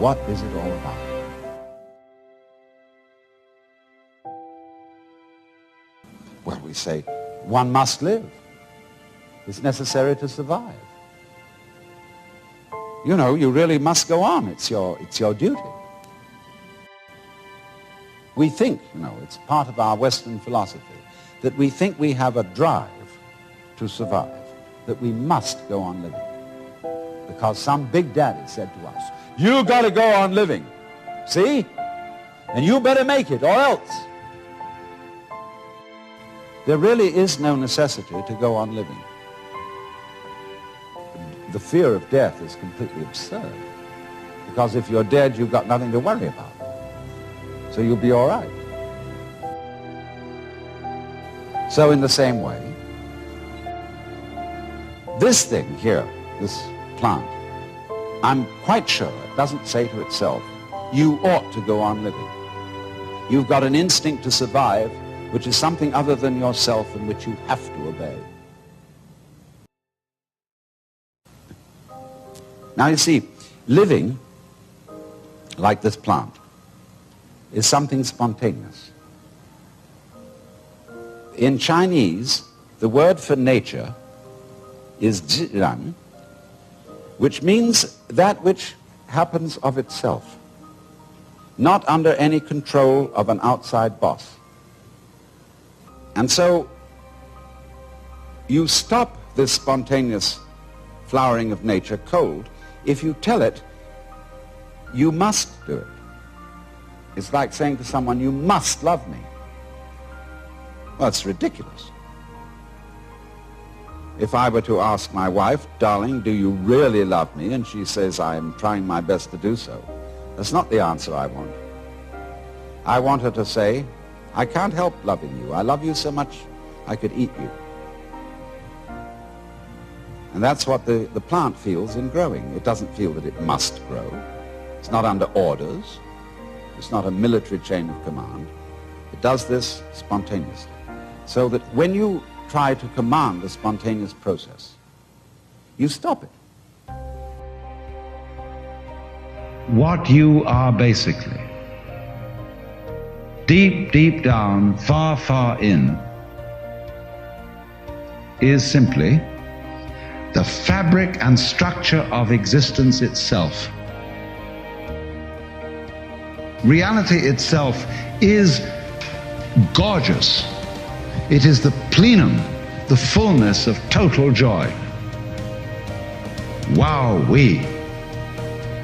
what is it all about? Well, we say, one must live. It's necessary to survive. You know, you really must go on. It's your duty. We think, you know, it's part of our Western philosophy, that we think we have a drive to survive, that we must go on living. Because some big daddy said to us, you got to go on living, see? And you better make it or else. There really is no necessity to go on living. The fear of death is completely absurd. Because if you're dead, you've got nothing to worry about. So you'll be all right. So in the same way, this thing here, this plant, I'm quite sure it doesn't say to itself, you ought to go on living. You've got an instinct to survive, which is something other than yourself and which you have to obey. Now you see, living, like this plant, is something spontaneous. In Chinese, the word for nature is zhiran, which means that which happens of itself, not under any control of an outside boss. And so you stop this spontaneous flowering of nature cold if you tell it you must do it. It's like saying to someone, you must love me. Well, it's ridiculous. If I were to ask my wife, darling, do you really love me? And she says, I am trying my best to do so. That's not the answer I want. I want her to say, I can't help loving you. I love you so much I could eat you. And that's what the plant feels in growing. It doesn't feel that it must grow. It's not under orders. It's not a military chain of command. It does this spontaneously. So that when you try to command the spontaneous process, you stop it. What you are basically, deep, deep down, far, far in, is simply the fabric and structure of existence itself. Reality itself is gorgeous. It is the plenum, the fullness of total joy. Wow-wee.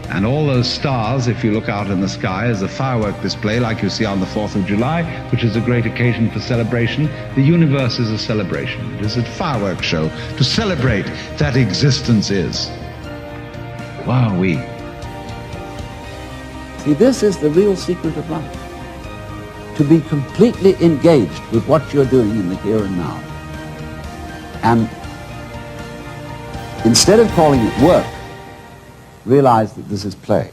And all those stars, if you look out in the sky, as a firework display like you see on the 4th of July, which is a great occasion for celebration. The universe is a celebration. It is a fireworks show to celebrate that existence is. Wow-wee. See, this is the real secret of life. To be completely engaged with what you're doing in the here and now. And instead of calling it work, realize that this is play.